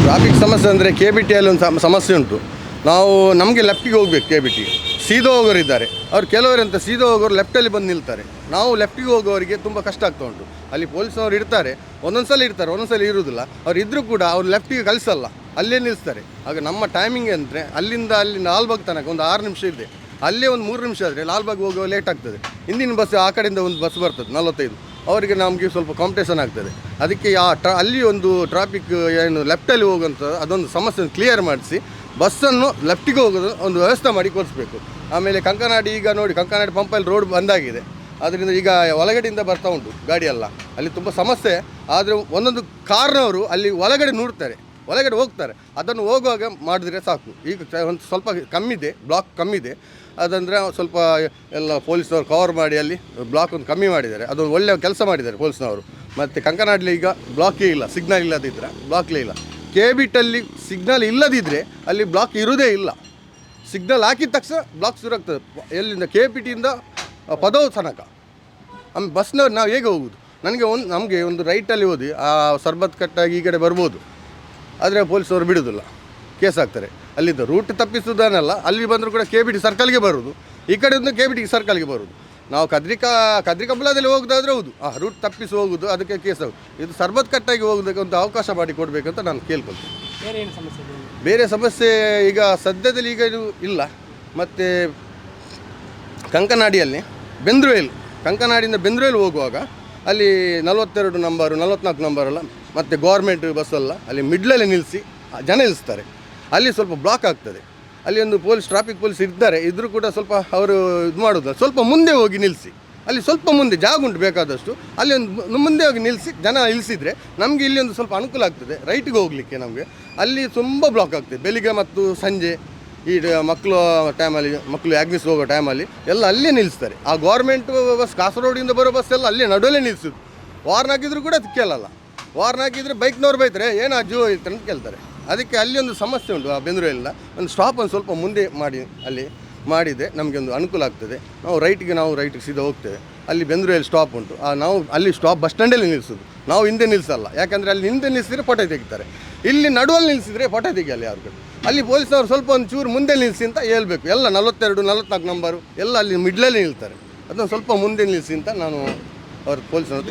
Traffic ಸಮಸ್ಯೆ ಅಂದರೆ K B ಟಿಯಲ್ಲಿ ಒಂದು ಸಮಸ್ಯೆ ಉಂಟು. ನಾವು ನಮಗೆ ಲೆಫ್ಟಿಗೆ ಹೋಗ್ಬೇಕು, ಕೆ ಬಿ ಟಿ ಸೀದಾ ಹೋಗೋರು ಇದ್ದಾರೆ. ಅವ್ರು ಕೆಲವರಂತ ಸೀದಾ ಹೋಗೋರು ಲೆಫ್ಟಲ್ಲಿ ಬಂದು ನಿಲ್ತಾರೆ. ನಾವು ಲೆಫ್ಟಿಗೆ ಹೋಗೋರಿಗೆ ತುಂಬ ಕಷ್ಟ ಆಗ್ತಾ ಉಂಟು. ಅಲ್ಲಿ ಪೊಲೀಸ್ನವ್ರು ಇರ್ತಾರೆ, ಒಂದೊಂದು ಸಲ ಇರ್ತಾರೆ, ಒಂದೊಂದು ಸಲ ಇರುವುದಿಲ್ಲ. ಅವ್ರು ಇದ್ದರೂ ಕೂಡ ಅವ್ರು ಲೆಫ್ಟಿಗೆ ಕಳಿಸಲ್ಲ, ಅಲ್ಲೇ ನಿಲ್ಲಿಸ್ತಾರೆ. ಆಗ ನಮ್ಮ ಟೈಮಿಂಗ್ ಅಂದರೆ ಅಲ್ಲಿಂದ ಲಾಲ್ಬಾಗ್ ತನಕ ಒಂದು 6 ನಿಮಿಷ ಇದೆ. ಅಲ್ಲೇ ಒಂದು 3 ನಿಮಿಷ ಆದರೆ ಲಾಲ್ಬಾಗ್ ಹೋಗೋ ಲೇಟ್ ಆಗ್ತದೆ. ಹಿಂದಿನ ಬಸ್ ಆ ಕಡೆಯಿಂದ ಒಂದು ಬಸ್ ಬರ್ತದೆ 45, ಅವರಿಗೆ ನಮಗೆ ಸ್ವಲ್ಪ ಕಾಂಪಿಟೇಷನ್ ಆಗ್ತದೆ. ಅದಕ್ಕೆ ಅಲ್ಲಿ ಒಂದು ಟ್ರಾಫಿಕ್ ಏನು ಲೆಫ್ಟಲ್ಲಿ ಹೋಗುವಂಥ ಅದೊಂದು ಸಮಸ್ಯೆ ಕ್ಲಿಯರ್ ಮಾಡಿಸಿ ಬಸ್ಸನ್ನು ಲೆಫ್ಟಿಗೆ ಹೋಗೋದು ಒಂದು ವ್ಯವಸ್ಥೆ ಮಾಡಿ ಕೊಡಿಸ್ಬೇಕು. ಆಮೇಲೆ ಕಂಕನಾಡಿ, ಈಗ ನೋಡಿ ಕಂಕನಾಡಿ ಪಂಪಲ್ಲಿ ರೋಡ್ ಬಂದಾಗಿದೆ, ಅದರಿಂದ ಈಗ ಒಳಗಡೆಯಿಂದ ಬರ್ತಾ ಉಂಟು ಗಾಡಿ ಎಲ್ಲ. ಅಲ್ಲಿ ತುಂಬ ಸಮಸ್ಯೆ. ಆದರೆ ಒಂದೊಂದು ಕಾರ್ನವರು ಅಲ್ಲಿ ಒಳಗಡೆ ನೋಡ್ತಾರೆ, ಒಳಗಡೆ ಹೋಗ್ತಾರೆ. ಅದನ್ನು ಹೋಗುವಾಗ ಮಾಡಿದ್ರೆ ಸಾಕು. ಈಗ ಒಂದು ಸ್ವಲ್ಪ ಕಮ್ಮಿದೆ, ಬ್ಲಾಕ್ ಕಮ್ಮಿದೆ. ಅದಂದರೆ ಸ್ವಲ್ಪ ಎಲ್ಲ ಪೊಲೀಸ್ನವರು ಕವರ್ ಮಾಡಿ ಅಲ್ಲಿ ಬ್ಲಾಕ್ ಒಂದು ಕಮ್ಮಿ ಮಾಡಿದ್ದಾರೆ. ಅದೊಂದು ಒಳ್ಳೆಯ ಕೆಲಸ ಮಾಡಿದ್ದಾರೆ ಪೊಲೀಸ್ನವರು. ಮತ್ತು ಕಂಕನಾಡಲ್ಲಿ ಈಗ ಬ್ಲಾಕೇ ಇಲ್ಲ, ಸಿಗ್ನಲ್ ಇಲ್ಲದಿದ್ದರೆ ಬ್ಲಾಕ್ಲೇ ಇಲ್ಲ. ಕೆ ಬಿಟ್ಟಲ್ಲಿ ಸಿಗ್ನಲ್ ಇಲ್ಲದಿದ್ದರೆ ಅಲ್ಲಿ ಬ್ಲಾಕ್ ಇರೋದೇ ಇಲ್ಲ. ಸಿಗ್ನಲ್ ಹಾಕಿದ ತಕ್ಷಣ ಬ್ಲಾಕ್ ಶುರು ಆಗ್ತದೆ. ಎಲ್ಲಿಂದ ಕೆ ಪಿ ಟಿಯಿಂದ ಪದವು ತನಕ. ಆಮೇಲೆ ಬಸ್ನವ್ರು ನಾವು ಹೇಗೆ ಹೋಗೋದು? ನಮಗೆ ಒಂದು ರೈಟಲ್ಲಿ ಹೋದಿ ಆ ಸರ್ಬತ್ ಕಟ್ಟಾಗಿ ಈ ಕಡೆ ಬರ್ಬೋದು, ಆದರೆ ಪೊಲೀಸವರು ಬಿಡೋದಿಲ್ಲ, ಕೇಸ್ ಹಾಕ್ತಾರೆ. ಅಲ್ಲಿಂದ ರೂಟ್ ತಪ್ಪಿಸೋದನ್ನಲ್ಲ, ಅಲ್ಲಿ ಬಂದರೂ ಕೂಡ ಕೆ ಬಿ ಟಿ ಸರ್ಕಲ್ಗೆ ಬರೋದು, ಈ ಕಡೆಯಿಂದ ಕೆ ಬಿ ಟಿ ಸರ್ಕಲ್ಗೆ ಬರೋದು. ನಾವು ಕದ್ರಿಕಂಬಲದಲ್ಲಿ ಹೋಗೋದಾದ್ರೆ ಹೌದು, ರೂಟ್ ತಪ್ಪಿಸಿ ಹೋಗೋದು, ಅದಕ್ಕೆ ಕೇಸ್ ಆಗೋದು. ಇದು ಸರ್ಬತ್ ಕಟ್ಟಾಗಿ ಹೋಗೋದಕ್ಕೆ ಒಂದು ಅವಕಾಶ ಮಾಡಿ ಕೊಡಬೇಕಂತ ನಾನು ಕೇಳ್ಕೊಳ್ತೀನಿ. ಬೇರೆ ಸಮಸ್ಯೆ ಈಗ ಸದ್ಯದಲ್ಲಿ ಈಗ ಇದು ಇಲ್ಲ. ಮತ್ತು ಕಂಕನಾಡಿಯಲ್ಲಿ ಕಂಕನಾಡಿಯಿಂದ ಬೆಂದ್ರವೇಲ್ ಹೋಗುವಾಗ ಅಲ್ಲಿ 42 ನಂಬರು 44 ನಂಬರಲ್ಲ ಮತ್ತು ಗೌರ್ಮೆಂಟ್ ಬಸ್ಸಲ್ಲ ಅಲ್ಲಿ ಮಿಡ್ಲಲ್ಲಿ ನಿಲ್ಲಿಸಿ ಜನ ನಿಲ್ಲಿಸ್ತಾರೆ. ಅಲ್ಲಿ ಸ್ವಲ್ಪ ಬ್ಲಾಕ್ ಆಗ್ತದೆ. ಅಲ್ಲಿ ಒಂದು ಟ್ರಾಫಿಕ್ ಪೊಲೀಸ್ ಇದ್ದರೂ ಕೂಡ ಸ್ವಲ್ಪ ಅವರು ಇದು ಮಾಡೋದು, ಸ್ವಲ್ಪ ಮುಂದೆ ಹೋಗಿ ನಿಲ್ಲಿಸಿ. ಅಲ್ಲಿ ಸ್ವಲ್ಪ ಮುಂದೆ ಜಾಗ ಉಂಟು ಬೇಕಾದಷ್ಟು, ಅಲ್ಲಿ ಒಂದು ಮುಂದೆ ಹೋಗಿ ನಿಲ್ಲಿಸಿ ಜನ ನಿಲ್ಲಿಸಿದರೆ ನಮಗೆ ಇಲ್ಲಿ ಒಂದು ಸ್ವಲ್ಪ ಅನುಕೂಲ ಆಗ್ತದೆ ರೈಟಿಗೆ ಹೋಗಲಿಕ್ಕೆ. ನಮಗೆ ಅಲ್ಲಿ ತುಂಬ ಬ್ಲಾಕ್ ಆಗ್ತದೆ ಬೆಳಿಗ್ಗೆ ಮತ್ತು ಸಂಜೆ. ಈ ಮಕ್ಕಳು ಆಗ್ನಿಸ್ ಹೋಗೋ ಟೈಮಲ್ಲಿ ಎಲ್ಲ ಅಲ್ಲೇ ನಿಲ್ಲಿಸ್ತಾರೆ. ಆ ಗೌರ್ಮೆಂಟು ಬಸ್ ಕಾಸರಗೋಡಿಂದ ಬರೋ ಬಸ್ ಎಲ್ಲ ಅಲ್ಲೇ ನಡುವಲ್ಲೇ ನಿಲ್ಲಿಸೋದು. ವಾರ್ನ್ ಹಾಕಿದ್ರು ಕೂಡ ಅದು ಕೇಳಲ್ಲ. ವಾರ್ನ್ ಹಾಕಿದರೆ ಬೈಕ್ನವ್ರು ಬೈತಾರೆ, ಏನು ಜೀವ ಇತ್ತು ಅಂತ ಕೇಳ್ತಾರೆ. ಅದಕ್ಕೆ ಅಲ್ಲಿ ಒಂದು ಸಮಸ್ಯೆ ಉಂಟು. ಆ ಬೆಂದ್ರವೇಲಿಂದ ಒಂದು ಸ್ಟಾಪ್ ಒಂದು ಸ್ವಲ್ಪ ಮುಂದೆ ಮಾಡಿ ಅಲ್ಲಿ ಮಾಡಿದರೆ ನಮಗೆ ಒಂದು ಅನುಕೂಲ ಆಗ್ತದೆ. ನಾವು ರೈಟಿಗೆ ಸೀದಾ ಹೋಗ್ತೇವೆ. ಅಲ್ಲಿ ಬೆಂದ್ರವೇಲಿ ಸ್ಟಾಪ್ ಉಂಟು. ನಾವು ಅಲ್ಲಿ ಸ್ಟಾಪ್ ಬಸ್ ಸ್ಟ್ಯಾಂಡಲ್ಲಿ ನಿಲ್ಲಿಸೋದು, ನಾವು ಹಿಂದೆ ನಿಲ್ಲಿಸಲ್ಲ. ಯಾಕಂದರೆ ಅಲ್ಲಿ ಹಿಂದೆ ನಿಲ್ಲಿಸಿದರೆ ಫೋಟೋ ತೆಗಿತಾರೆ. ಇಲ್ಲಿ ನಡುವಲ್ಲಿ ನಿಲ್ಲಿಸಿದರೆ ಫೋಟೋ ತೆಗಿಯಲ್ಲ ಯಾರು ಕಡೆ. ಅಲ್ಲಿ ಪೊಲೀಸ್ನವ್ರು ಸ್ವಲ್ಪ ಒಂದು ಚೂರು ಮುಂದೆ ನಿಲ್ಲಿಸಿ ಅಂತ ಹೇಳ್ಬೇಕು. ಎಲ್ಲ 42 44 ನಂಬರು ಎಲ್ಲ ಅಲ್ಲಿ ಮಿಡ್ಲಲ್ಲಿ ನಿಲ್ತಾರೆ. ಅದನ್ನು ಸ್ವಲ್ಪ ಮುಂದೆ ನಿಲ್ಲಿಸಿ ಅಂತ ನಾನು ಅವ್ರ ಪೊಲೀಸ್ನವ್ರು